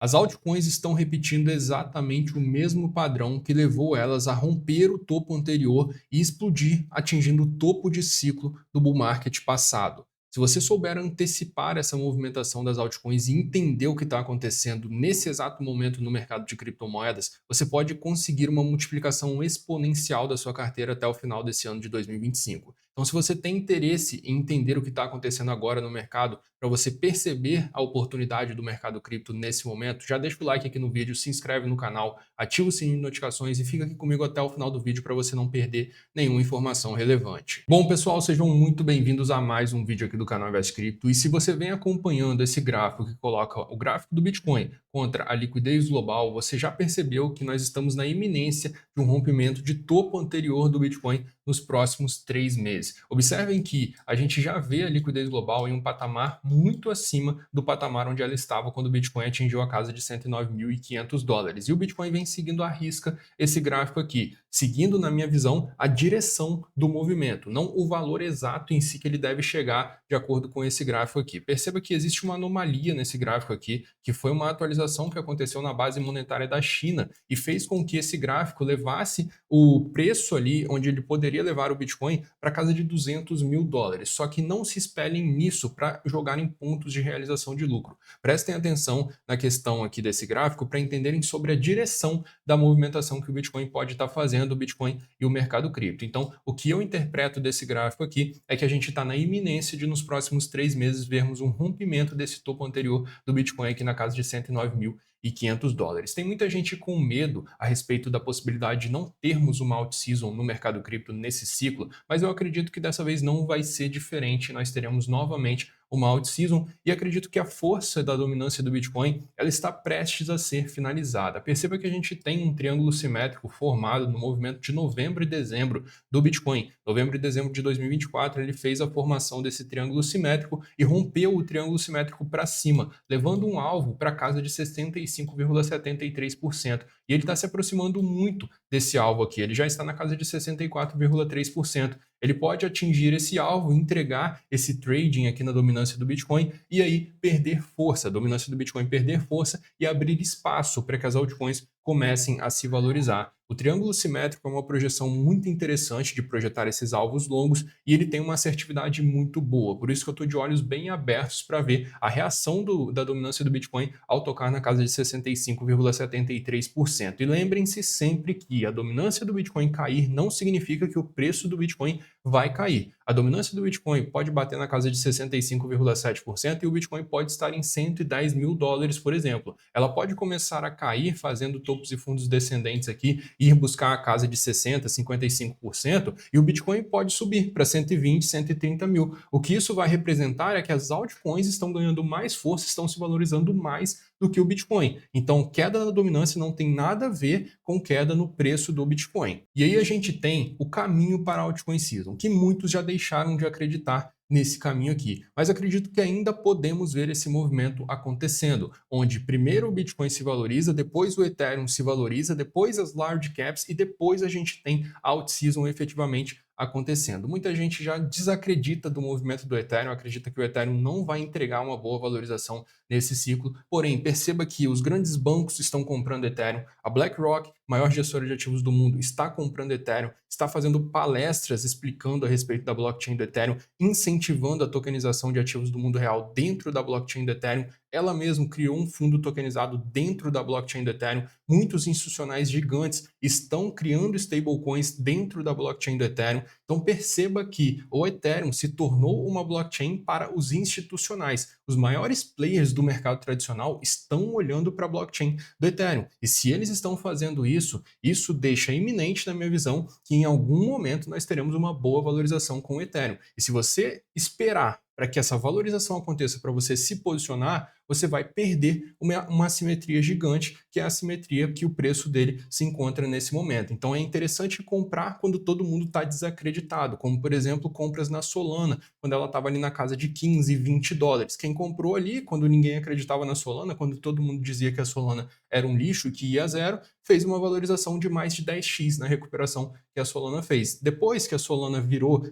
As altcoins estão repetindo exatamente o mesmo padrão que levou elas a romper o topo anterior e explodir, atingindo o topo de ciclo do bull market passado. Se você souber antecipar essa movimentação das altcoins e entender o que está acontecendo nesse exato momento no mercado de criptomoedas, você pode conseguir uma multiplicação exponencial da sua carteira até o final desse ano de 2025. Então, se você tem interesse em entender o que está acontecendo agora no mercado, para você perceber a oportunidade do mercado cripto nesse momento, já deixa o like aqui no vídeo, se inscreve no canal, ativa o sininho de notificações e fica aqui comigo até o final do vídeo para você não perder nenhuma informação relevante. Bom, pessoal, sejam muito bem-vindos a mais um vídeo aqui do canal Invest Cripto. E se você vem acompanhando esse gráfico que coloca o gráfico do Bitcoin contra a liquidez global, você já percebeu que nós estamos na iminência de um rompimento de topo anterior do Bitcoin nos próximos 3 meses. Observem que a gente já vê a liquidez global em um patamar muito acima do patamar onde ela estava quando o Bitcoin atingiu a casa de 109.500 dólares. E o Bitcoin vem seguindo à risca esse gráfico aqui, seguindo, na minha visão, a direção do movimento, não o valor exato em si que ele deve chegar de acordo com esse gráfico aqui. Perceba que existe uma anomalia nesse gráfico aqui, que foi uma atualização que aconteceu na base monetária da China e fez com que esse gráfico levasse o preço ali onde ele poderia levar o Bitcoin para casa de 200 mil dólares. Só que não se espelhem nisso para jogar em pontos de realização de lucro. Prestem atenção na questão aqui desse gráfico para entenderem sobre a direção da movimentação que o Bitcoin pode estar fazendo, o Bitcoin e o mercado cripto. Então, o que eu interpreto desse gráfico aqui é que a gente está na iminência de nos próximos 3 meses vermos um rompimento desse topo anterior do Bitcoin aqui na casa de 109.500 dólares. Tem muita gente com medo a respeito da possibilidade de não termos uma alt season no mercado cripto nesse ciclo, mas eu acredito que dessa vez não vai ser diferente. Nós teremos novamente uma alt season e acredito que a força da dominância do Bitcoin ela está prestes a ser finalizada. Perceba que a gente tem um triângulo simétrico formado no movimento de novembro e dezembro do Bitcoin. Novembro e dezembro de 2024 ele fez a formação desse triângulo simétrico e rompeu o triângulo simétrico para cima, levando um alvo para casa de 65,73%. E ele está se aproximando muito desse alvo aqui, ele já está na casa de 64,3%. Ele pode atingir esse alvo, entregar esse trading aqui na dominância do Bitcoin e aí perder força, a dominância do Bitcoin perder força e abrir espaço para que as altcoins comecem a se valorizar. O triângulo simétrico é uma projeção muito interessante de projetar esses alvos longos e ele tem uma assertividade muito boa. Por isso que eu estou de olhos bem abertos para ver a reação da dominância do Bitcoin ao tocar na casa de 65,73%. E lembrem-se sempre que a dominância do Bitcoin cair não significa que o preço do Bitcoin vai cair. A dominância do Bitcoin pode bater na casa de 65,7% e o Bitcoin pode estar em 110 mil dólares, por exemplo. Ela pode começar a cair fazendo topos e fundos descendentes aqui, ir buscar a casa de 60%, 55% e o Bitcoin pode subir para 120, 130 mil. O que isso vai representar é que as altcoins estão ganhando mais força, estão se valorizando mais do que o Bitcoin. Então, queda na dominância não tem nada a ver com queda no preço do Bitcoin. E aí a gente tem o caminho para a altcoin season, que muitos já deixaram de acreditar nesse caminho aqui. Mas acredito que ainda podemos ver esse movimento acontecendo, onde primeiro o Bitcoin se valoriza, depois o Ethereum se valoriza, depois as large caps e depois a gente tem a alt season efetivamente acontecendo. Muita gente já desacredita do movimento do Ethereum, acredita que o Ethereum não vai entregar uma boa valorização nesse ciclo, porém perceba que os grandes bancos estão comprando Ethereum, a BlackRock, maior gestora de ativos do mundo, está comprando Ethereum, está fazendo palestras explicando a respeito da blockchain do Ethereum, incentivando a tokenização de ativos do mundo real dentro da blockchain do Ethereum. Ela mesma criou um fundo tokenizado dentro da blockchain do Ethereum. Muitos institucionais gigantes estão criando stablecoins dentro da blockchain do Ethereum. Então perceba que o Ethereum se tornou uma blockchain para os institucionais. Os maiores players do mercado tradicional estão olhando para a blockchain do Ethereum. E se eles estão fazendo isso, isso deixa iminente, na minha visão, que em algum momento nós teremos uma boa valorização com o Ethereum. E se você esperar para que essa valorização aconteça, para você se posicionar, você vai perder uma assimetria gigante, que é a assimetria que o preço dele se encontra nesse momento. Então é interessante comprar quando todo mundo está desacreditado, como por exemplo compras na Solana, quando ela estava ali na casa de 15, 20 dólares. Quem comprou ali, quando ninguém acreditava na Solana, quando todo mundo dizia que a Solana era um lixo e que ia a zero, fez uma valorização de mais de 10x na recuperação que a Solana fez. Depois que a Solana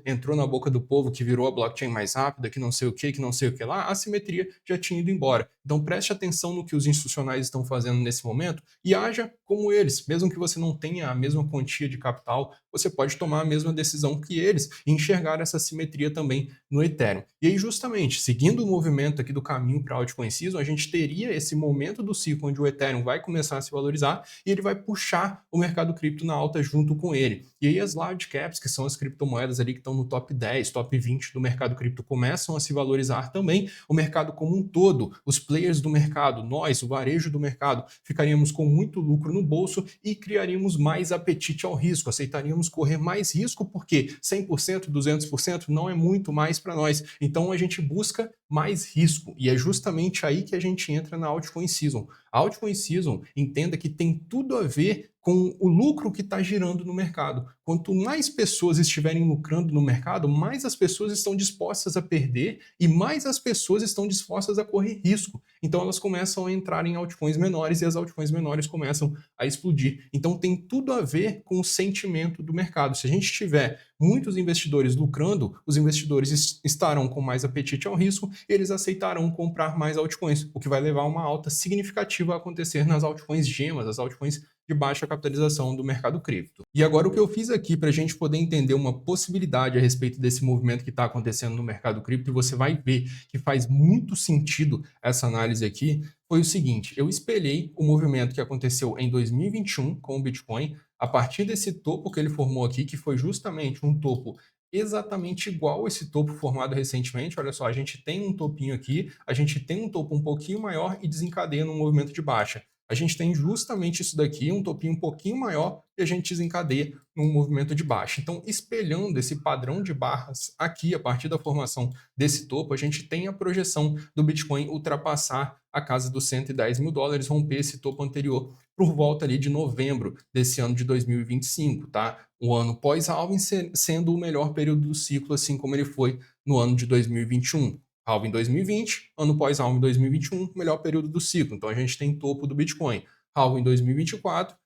entrou na boca do povo, que virou a blockchain mais rápida, que não sei o que lá, a assimetria já tinha ido embora. agora. Então preste atenção no que os institucionais estão fazendo nesse momento e haja como eles. Mesmo que você não tenha a mesma quantia de capital, você pode tomar a mesma decisão que eles e enxergar essa simetria também no Ethereum. E aí, justamente, seguindo o movimento aqui do caminho para a altcoin season, a gente teria esse momento do ciclo onde o Ethereum vai começar a se valorizar e ele vai puxar o mercado cripto na alta junto com ele. E aí as large caps, que são as criptomoedas ali que estão no top 10, top 20 do mercado cripto, começam a se valorizar também. O mercado como um todo, os players do mercado, nós, o varejo do mercado, ficaríamos com muito lucro no bolso e criaríamos mais apetite ao risco, aceitaríamos correr mais risco porque 100%, 200% não é muito mais para nós. Então a gente busca mais risco e é justamente aí que a gente entra na altcoin season. A altcoin season, entenda que tem tudo a ver com o lucro que está girando no mercado. Quanto mais pessoas estiverem lucrando no mercado, mais as pessoas estão dispostas a perder e mais as pessoas estão dispostas a correr risco. Então elas começam a entrar em altcoins menores e as altcoins menores começam a explodir. Então tem tudo a ver com o sentimento do mercado. Se a gente tiver muitos investidores lucrando, os investidores estarão com mais apetite ao risco e eles aceitarão comprar mais altcoins, o que vai levar a uma alta significativa a acontecer nas altcoins gemas, as altcoins de baixa capitalização do mercado cripto. E agora o que eu fiz aqui para a gente poder entender uma possibilidade a respeito desse movimento que está acontecendo no mercado cripto, e você vai ver que faz muito sentido essa análise aqui, foi o seguinte: eu espelhei o movimento que aconteceu em 2021 com o Bitcoin, a partir desse topo que ele formou aqui, que foi justamente um topo exatamente igual esse topo formado recentemente. Olha só, a gente tem um topinho aqui, a gente tem um topo um pouquinho maior e desencadeia num movimento de baixa. A gente tem justamente isso daqui, um topinho um pouquinho maior, e a gente desencadeia num movimento de baixa. Então, espelhando esse padrão de barras aqui, a partir da formação desse topo, a gente tem a projeção do Bitcoin ultrapassar a casa dos $110.000, romper esse topo anterior por volta ali de novembro desse ano de 2025, tá? O ano pós-halving sendo o melhor período do ciclo, assim como ele foi no ano de 2021. Halving 2020, ano pós-halving 2021, melhor período do ciclo. Então a gente tem topo do Bitcoin. Halving 2024,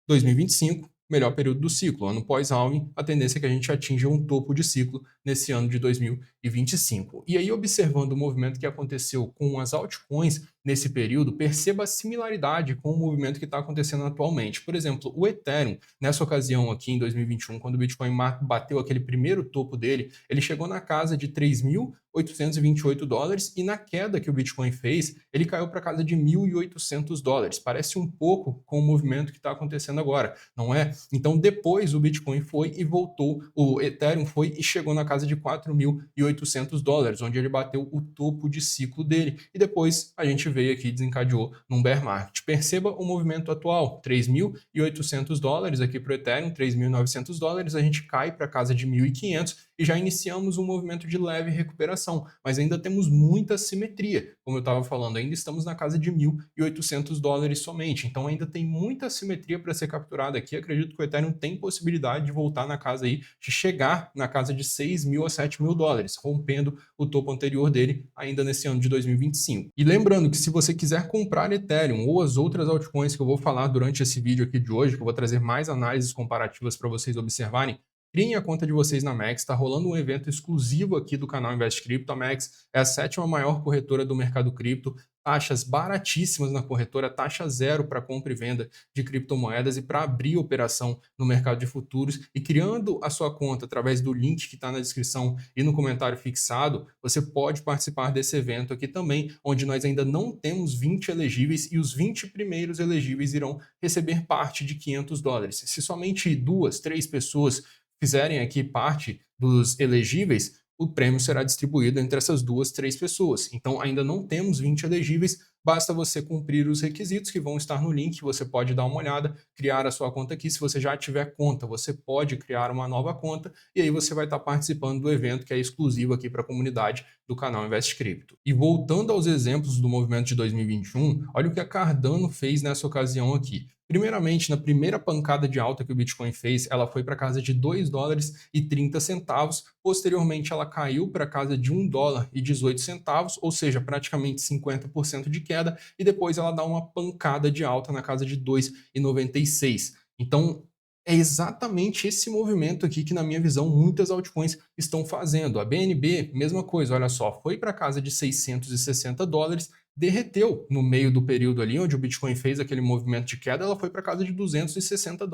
2025, melhor período do ciclo. Ano pós-halving, a tendência é que a gente atinja um topo de ciclo nesse ano de 2025. E aí, observando o movimento que aconteceu com as altcoins nesse período, perceba a similaridade com o movimento que está acontecendo atualmente. Por exemplo, o Ethereum, nessa ocasião aqui em 2021, quando o Bitcoin bateu aquele primeiro topo dele, ele chegou na casa de $3.828 e na queda que o Bitcoin fez, ele caiu para casa de $1.800. Parece um pouco com o movimento que está acontecendo agora, não é? Então depois o Bitcoin foi e voltou, o Ethereum foi e chegou na casa de $4.800, onde ele bateu o topo de ciclo dele. E depois a gente veio aqui e desencadeou num bear market. Perceba o movimento atual, $3.800 aqui para o Ethereum, $3.900, a gente cai para casa de 1.500 e já iniciamos um movimento de leve recuperação, mas ainda temos muita simetria. Como eu estava falando, ainda estamos na casa de $1.800 somente, então ainda tem muita simetria para ser capturada aqui. Acredito que o Ethereum tem possibilidade de voltar na casa aí, de chegar na casa de $6.000 a $7.000, rompendo o topo anterior dele ainda nesse ano de 2025. E lembrando que se você quiser comprar Ethereum ou as outras altcoins que eu vou falar durante esse vídeo aqui de hoje, que eu vou trazer mais análises comparativas para vocês observarem, criem a conta de vocês na Max, está rolando um evento exclusivo aqui do canal Invest Crypto. A Max é a 7ª maior corretora do mercado cripto, taxas baratíssimas na corretora, taxa zero para compra e venda de criptomoedas e para abrir operação no mercado de futuros. E criando a sua conta através do link que está na descrição e no comentário fixado, você pode participar desse evento aqui também, onde nós ainda não temos 20 elegíveis e os 20 primeiros elegíveis irão receber parte de $500. Se somente 2, 3 pessoas fizerem aqui parte dos elegíveis, o prêmio será distribuído entre essas 2, 3 pessoas. Então ainda não temos 20 elegíveis, basta você cumprir os requisitos que vão estar no link, você pode dar uma olhada, criar a sua conta aqui. Se você já tiver conta, você pode criar uma nova conta e aí você vai estar participando do evento que é exclusivo aqui para a comunidade do canal Invest Crypto. E voltando aos exemplos do movimento de 2021, olha o que a Cardano fez nessa ocasião aqui. Primeiramente, na primeira pancada de alta que o Bitcoin fez, ela foi para casa de $2,30. Posteriormente, ela caiu para casa de $1,18, ou seja, praticamente 50% de queda. E depois ela dá uma pancada de alta na casa de 2,96. Então, é exatamente esse movimento aqui que, na minha visão, muitas altcoins estão fazendo. A BNB, mesma coisa, olha só, foi para casa de $660, derreteu no meio do período ali, onde o Bitcoin fez aquele movimento de queda, ela foi para casa de US$ 260.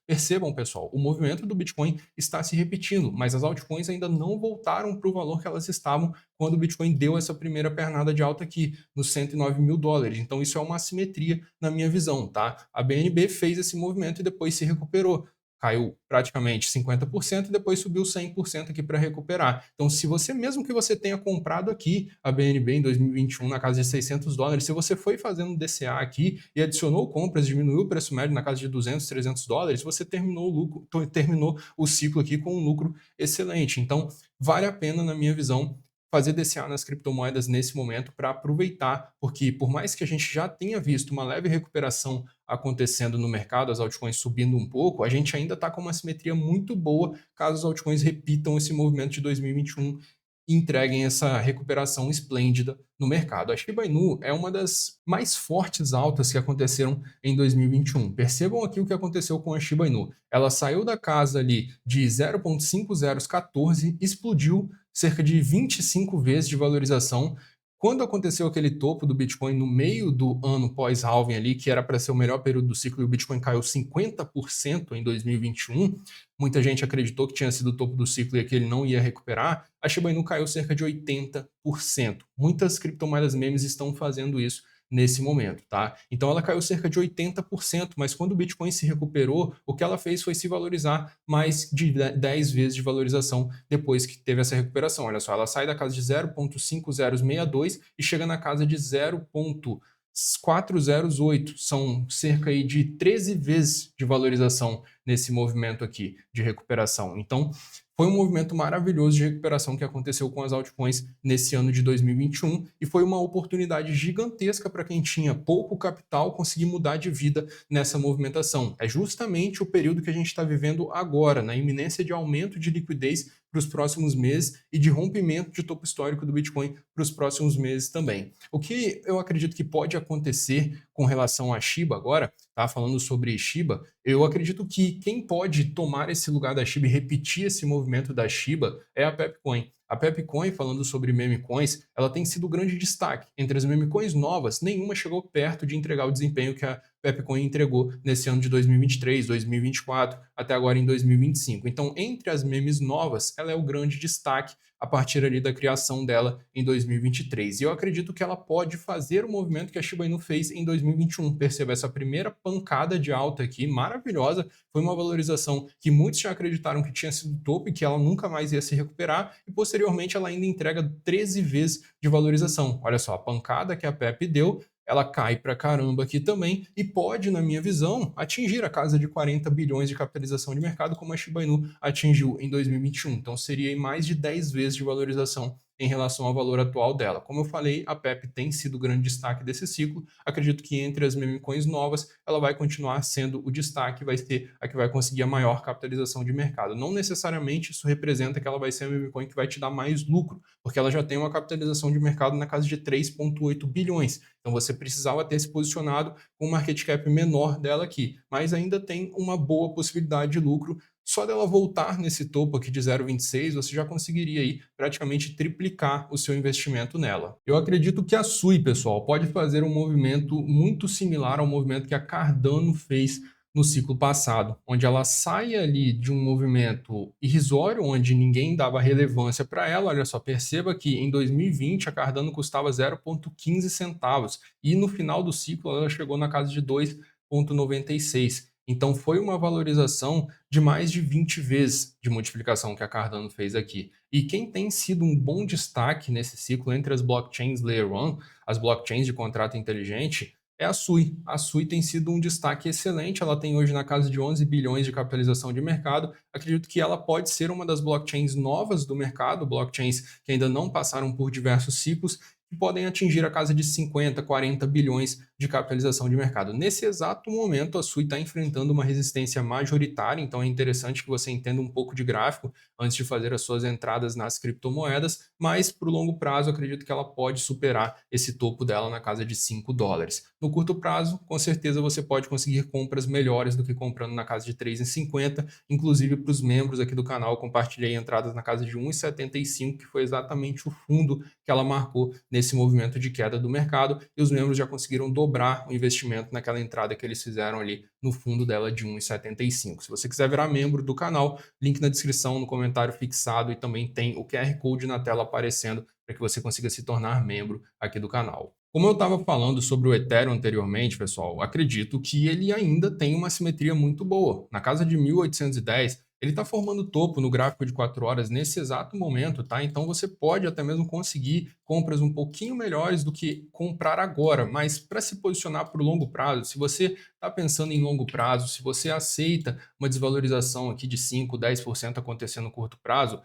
Percebam, pessoal, o movimento do Bitcoin está se repetindo, mas as altcoins ainda não voltaram para o valor que elas estavam quando o Bitcoin deu essa primeira pernada de alta aqui, nos US$ 109.000. Então isso é uma assimetria na minha visão, tá? A BNB fez esse movimento e depois se recuperou. Caiu praticamente 50% e depois subiu 100% aqui para recuperar. Então, se você, mesmo que você tenha comprado aqui a BNB em 2021 na casa de US$ 600, se você foi fazendo DCA aqui e adicionou compras, diminuiu o preço médio na casa de US$ 200, US$ 300, você terminou o lucro, terminou o ciclo aqui com um lucro excelente. Então, vale a pena, na minha visão, fazer DCA nas criptomoedas nesse momento para aproveitar, porque por mais que a gente já tenha visto uma leve recuperação acontecendo no mercado, as altcoins subindo um pouco, a gente ainda está com uma simetria muito boa caso as altcoins repitam esse movimento de 2021 e entreguem essa recuperação esplêndida no mercado. A Shiba Inu é uma das mais fortes altas que aconteceram em 2021. Percebam aqui o que aconteceu com a Shiba Inu. Ela saiu da casa ali de 0,5014, explodiu cerca de 25 vezes de valorização. Quando aconteceu aquele topo do Bitcoin no meio do ano pós-halving ali, que era para ser o melhor período do ciclo, e o Bitcoin caiu 50% em 2021, muita gente acreditou que tinha sido o topo do ciclo e que ele não ia recuperar, a Shiba Inu caiu cerca de 80%. Muitas criptomoedas memes estão fazendo isso nesse momento, tá? Então ela caiu cerca de 80%, mas quando o Bitcoin se recuperou, o que ela fez foi se valorizar mais de 10 vezes de valorização depois que teve essa recuperação. Olha só, ela sai da casa de 0,5062 e chega na casa de 0,408. São cerca aí de 13 vezes de valorização nesse movimento aqui de recuperação. Então, foi um movimento maravilhoso de recuperação que aconteceu com as altcoins nesse ano de 2021 e foi uma oportunidade gigantesca para quem tinha pouco capital conseguir mudar de vida nessa movimentação. É justamente o período que a gente está vivendo agora, na iminência de aumento de liquidez para os próximos meses e de rompimento de topo histórico do Bitcoin para os próximos meses também. O que eu acredito que pode acontecer com relação a Shiba agora, tá? Falando sobre Shiba, eu acredito que quem pode tomar esse lugar da Shiba e repetir esse movimento da Shiba é a Pepcoin. A Pepcoin, falando sobre meme coins, ela tem sido o grande destaque. Entre as meme coins novas, nenhuma chegou perto de entregar o desempenho que a Pepcoin entregou nesse ano de 2023, 2024, até agora em 2025. Então, entre as memes novas, ela é o grande destaque a partir ali da criação dela em 2023. E eu acredito que ela pode fazer o movimento que a Shiba Inu fez em 2021. Perceba essa primeira pancada de alta aqui, maravilhosa, foi uma valorização que muitos já acreditaram que tinha sido topo e que ela nunca mais ia se recuperar, e posteriormente ela ainda entrega 13 vezes de valorização. Olha só, a pancada que a Pepe deu, ela cai pra caramba aqui também e pode, na minha visão, atingir a casa de 40 bilhões de capitalização de mercado, como a Shiba Inu atingiu em 2021. Então seria mais de 10 vezes de valorização em relação ao valor atual dela. Como eu falei, a Pepe tem sido o grande destaque desse ciclo. Acredito que entre as meme coins novas, ela vai continuar sendo o destaque, vai ser a que vai conseguir a maior capitalização de mercado. Não necessariamente isso representa que ela vai ser a meme coin que vai te dar mais lucro, porque ela já tem uma capitalização de mercado na casa de 3,8 bilhões. Então você precisava ter se posicionado com um market cap menor dela aqui, mas ainda tem uma boa possibilidade de lucro. Só dela voltar nesse topo aqui de 0,26, você já conseguiria aí praticamente triplicar o seu investimento nela. Eu acredito que a Sui, pessoal, pode fazer um movimento muito similar ao movimento que a Cardano fez no ciclo passado, onde ela sai ali de um movimento irrisório, onde ninguém dava relevância para ela. Olha só, perceba que em 2020 a Cardano custava 0,15 centavos e no final do ciclo ela chegou na casa de 2,96. Então foi uma valorização de mais de 20 vezes de multiplicação que a Cardano fez aqui. E quem tem sido um bom destaque nesse ciclo entre as blockchains Layer 1, as blockchains de contrato inteligente, é a Sui. A Sui tem sido um destaque excelente, ela tem hoje na casa de 11 bilhões de capitalização de mercado. Acredito que ela pode ser uma das blockchains novas do mercado, blockchains que ainda não passaram por diversos ciclos, que podem atingir a casa de 50, 40 bilhões de capitalização de mercado. Nesse exato momento, a Sui está enfrentando uma resistência majoritária, então é interessante que você entenda um pouco de gráfico antes de fazer as suas entradas nas criptomoedas, mas para o longo prazo, acredito que ela pode superar esse topo dela na casa de 5 dólares. No curto prazo, com certeza você pode conseguir compras melhores do que comprando na casa de 3,50, inclusive para os membros aqui do canal, eu compartilhei entradas na casa de 1,75, que foi exatamente o fundo que ela marcou nesse nesse movimento de queda do mercado e os membros já conseguiram dobrar o investimento naquela entrada que eles fizeram ali no fundo dela de 1,75. Se você quiser virar membro do canal, link na descrição, no comentário fixado, e também tem o QR Code na tela aparecendo para que você consiga se tornar membro aqui do canal. Como eu estava falando sobre o Ethereum anteriormente, pessoal, acredito que ele ainda tem uma simetria muito boa. Na casa de 1810, ele está formando topo no gráfico de 4 horas nesse exato momento, tá? Então você pode até mesmo conseguir compras um pouquinho melhores do que comprar agora, mas para se posicionar para o longo prazo, se você está pensando em longo prazo, se você aceita uma desvalorização aqui de 5, 10% acontecendo no curto prazo,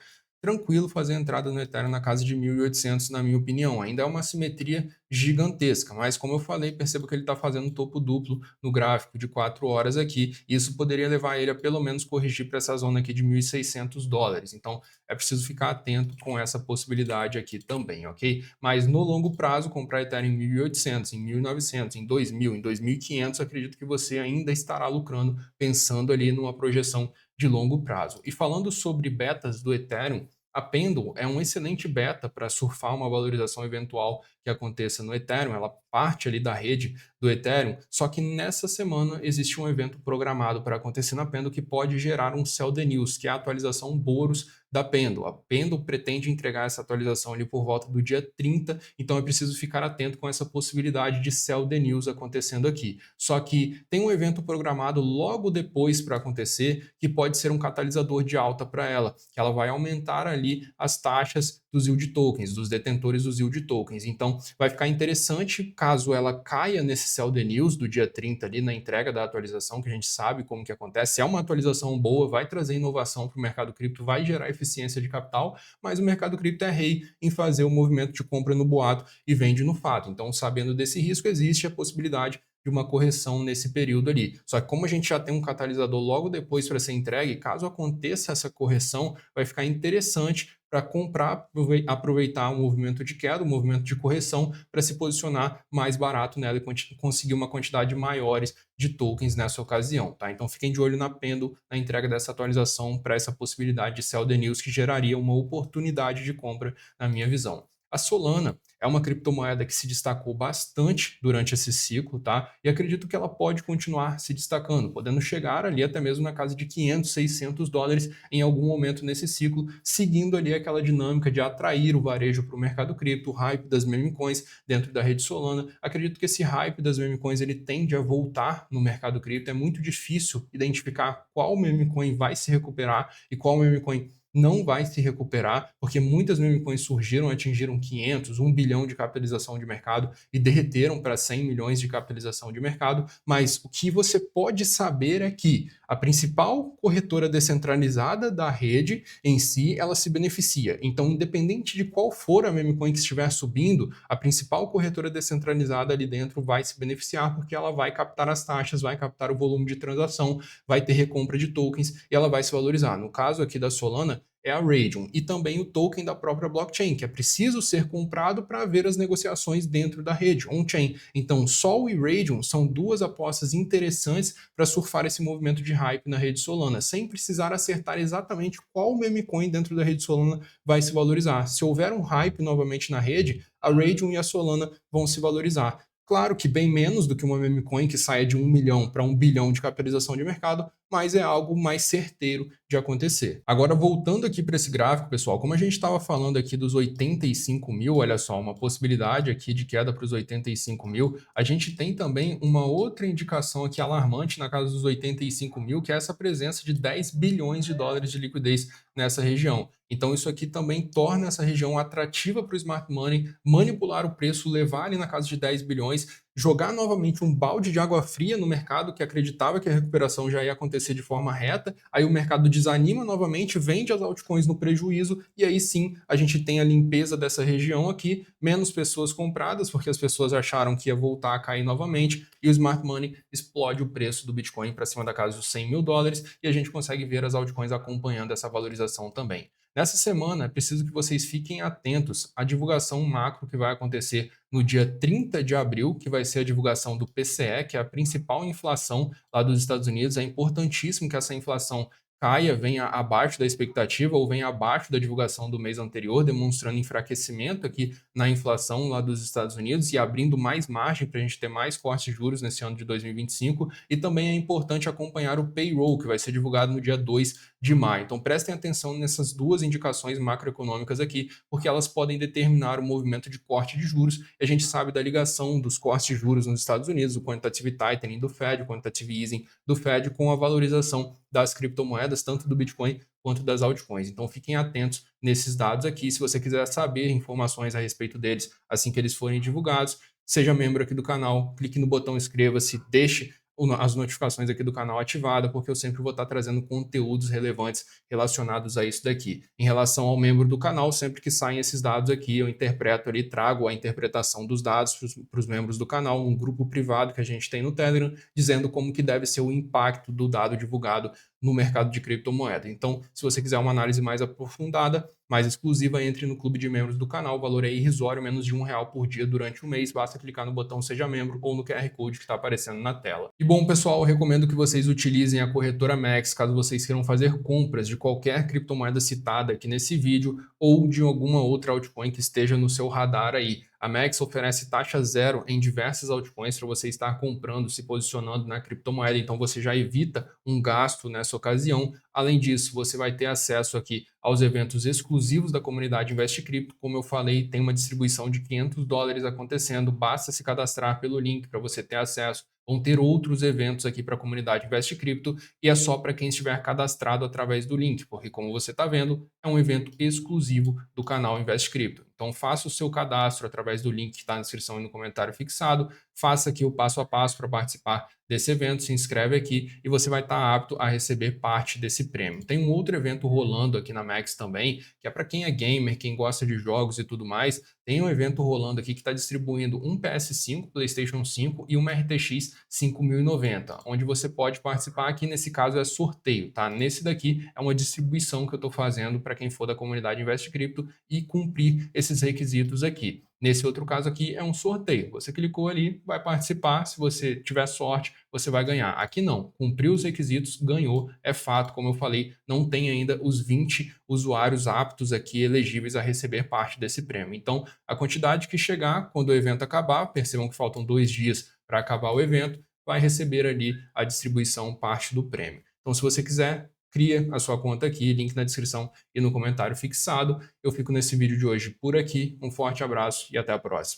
tranquilo fazer a entrada no Ethereum na casa de 1.800, na minha opinião. Ainda é uma simetria gigantesca, mas como eu falei, perceba que ele está fazendo topo duplo no gráfico de 4 horas aqui. Isso poderia levar ele a pelo menos corrigir para essa zona aqui de 1.600 dólares. Então é preciso ficar atento com essa possibilidade aqui também, ok? Mas no longo prazo, comprar Ethereum em 1.800, em 1.900, em 2.000, em 2.500, acredito que você ainda estará lucrando pensando ali numa projeção de longo prazo. E falando sobre betas do Ethereum, a Pendle é um excelente beta para surfar uma valorização eventual que aconteça no Ethereum. Ela parte ali da rede do Ethereum, só que nessa semana existe um evento programado para acontecer na Pendle que pode gerar um Sell the News, que é a atualização Boros da Pendle. A Pendle pretende entregar essa atualização ali por volta do dia 30, então é preciso ficar atento com essa possibilidade de Sell the News acontecendo aqui. Só que tem um evento programado logo depois para acontecer que pode ser um catalisador de alta para ela, que ela vai aumentar ali as taxas dos yield tokens, dos detentores dos yield tokens. Então, vai ficar interessante caso ela caia nesse Sell the News do dia 30 ali na entrega da atualização, que a gente sabe como que acontece. Se é uma atualização boa, vai trazer inovação para o mercado cripto, vai gerar eficiência de capital, mas o mercado cripto é rei em fazer o movimento de compra no boato e vende no fato. Então, sabendo desse risco, existe a possibilidade de uma correção nesse período ali. Só que como a gente já tem um catalisador logo depois para ser entregue, caso aconteça essa correção, vai ficar interessante para comprar, aproveitar o movimento de queda, o movimento de correção, para se posicionar mais barato nela e conseguir uma quantidade maiores de tokens nessa ocasião, tá? Então fiquem de olho na Pendle, na entrega dessa atualização para essa possibilidade de Sell the News, que geraria uma oportunidade de compra na minha visão. A Solana é uma criptomoeda que se destacou bastante durante esse ciclo, tá? E acredito que ela pode continuar se destacando, podendo chegar ali até mesmo na casa de 500, 600 dólares em algum momento nesse ciclo, seguindo ali aquela dinâmica de atrair o varejo para o mercado cripto, o hype das meme coins dentro da rede Solana. Acredito que esse hype das meme coins ele tende a voltar no mercado cripto. É muito difícil identificar qual meme coin vai se recuperar e qual meme coin não vai se recuperar, porque muitas meme coins surgiram, atingiram 500, 1 bilhão de capitalização de mercado e derreteram para 100 milhões de capitalização de mercado, mas o que você pode saber é que a principal corretora descentralizada da rede em si, ela se beneficia. Então, independente de qual for a meme coin que estiver subindo, a principal corretora descentralizada ali dentro vai se beneficiar, porque ela vai captar as taxas, vai captar o volume de transação, vai ter recompra de tokens e ela vai se valorizar. No caso aqui da Solana, é a Raydium e também o token da própria blockchain, que é preciso ser comprado para ver as negociações dentro da rede, on-chain. Então, Sol e Raydium são duas apostas interessantes para surfar esse movimento de hype na rede Solana, sem precisar acertar exatamente qual meme coin dentro da rede Solana vai se valorizar. Se houver um hype novamente na rede, a Raydium e a Solana vão se valorizar. Claro que bem menos do que uma meme coin que saia de 1 milhão para 1 bilhão de capitalização de mercado, mas é algo mais certeiro de acontecer. Agora, voltando aqui para esse gráfico, pessoal, como a gente estava falando aqui dos 85 mil, olha só, uma possibilidade aqui de queda para os 85 mil, a gente tem também uma outra indicação aqui alarmante na casa dos 85 mil, que é essa presença de 10 bilhões de dólares de liquidez nessa região. Então, isso aqui também torna essa região atrativa para o smart money, manipular o preço, levar ali na casa de 10 bilhões, jogar novamente um balde de água fria no mercado que acreditava que a recuperação já ia acontecer de forma reta, aí o mercado desanima novamente, vende as altcoins no prejuízo e aí sim a gente tem a limpeza dessa região aqui, menos pessoas compradas porque as pessoas acharam que ia voltar a cair novamente e o smart money explode o preço do Bitcoin para cima da casa dos 100 mil dólares e a gente consegue ver as altcoins acompanhando essa valorização também. Nessa semana, é preciso que vocês fiquem atentos à divulgação macro que vai acontecer no dia 30 de abril, que vai ser a divulgação do PCE, que é a principal inflação lá dos Estados Unidos. É importantíssimo que essa inflação caia, venha abaixo da expectativa ou venha abaixo da divulgação do mês anterior, demonstrando enfraquecimento aqui na inflação lá dos Estados Unidos e abrindo mais margem para a gente ter mais cortes de juros nesse ano de 2025. E também é importante acompanhar o payroll, que vai ser divulgado no dia 2 de maio. Então prestem atenção nessas duas indicações macroeconômicas aqui, porque elas podem determinar o movimento de corte de juros. E a gente sabe da ligação dos cortes de juros nos Estados Unidos, o quantitative tightening do Fed, o quantitative easing do Fed, com a valorização das criptomoedas, tanto do Bitcoin quanto das altcoins. Então fiquem atentos nesses dados aqui. Se você quiser saber informações a respeito deles assim que eles forem divulgados, seja membro aqui do canal, clique no botão inscreva-se, deixe as notificações aqui do canal ativadas, porque eu sempre vou estar trazendo conteúdos relevantes relacionados a isso daqui. Em relação ao membro do canal, sempre que saem esses dados aqui, eu interpreto ali, trago a interpretação dos dados para os membros do canal, um grupo privado que a gente tem no Telegram, dizendo como que deve ser o impacto do dado divulgado no mercado de criptomoeda. Então, se você quiser uma análise mais aprofundada, mais exclusiva, entre no clube de membros do canal. O valor é irrisório, menos de R$ 1 por dia durante o mês. Basta clicar no botão Seja Membro ou no QR Code que está aparecendo na tela. E bom, pessoal, eu recomendo que vocês utilizem a corretora Max caso vocês queiram fazer compras de qualquer criptomoeda citada aqui nesse vídeo ou de alguma outra altcoin que esteja no seu radar aí. A Max oferece taxa zero em diversas altcoins para você estar comprando, se posicionando na criptomoeda, então você já evita um gasto nessa ocasião. Além disso, você vai ter acesso aqui aos eventos exclusivos da comunidade Investe Cripto. Como eu falei, tem uma distribuição de US$ 500 acontecendo, basta se cadastrar pelo link para você ter acesso. Vão ter outros eventos aqui para a comunidade Investe Cripto e é só para quem estiver cadastrado através do link, porque como você está vendo, é um evento exclusivo do canal Investe Cripto. Então faça o seu cadastro através do link que está na descrição e no comentário fixado, faça aqui o passo a passo para participar desse evento, se inscreve aqui e você vai estar apto a receber parte desse prêmio. Tem um outro evento rolando aqui na Max também, que é para quem é gamer, quem gosta de jogos e tudo mais. Tem um evento rolando aqui que está distribuindo um PS5, PlayStation 5 e uma RTX 5090, onde você pode participar. Aqui nesse caso é sorteio, tá? Nesse daqui é uma distribuição que eu estou fazendo para quem for da comunidade Investe Cripto e cumprir esses requisitos aqui. Nesse outro caso aqui é um sorteio. Você clicou ali, vai participar. Se você tiver sorte, você vai ganhar. Aqui não. Cumpriu os requisitos, ganhou. É fato, como eu falei, não tem ainda os 20 usuários aptos aqui elegíveis a receber parte desse prêmio. Então, a quantidade que chegar quando o evento acabar, percebam que faltam 2 dias para acabar o evento, vai receber ali a distribuição parte do prêmio. Então, se você quiser, cria a sua conta aqui, link na descrição e no comentário fixado. Eu fico nesse vídeo de hoje por aqui. Um forte abraço e até a próxima.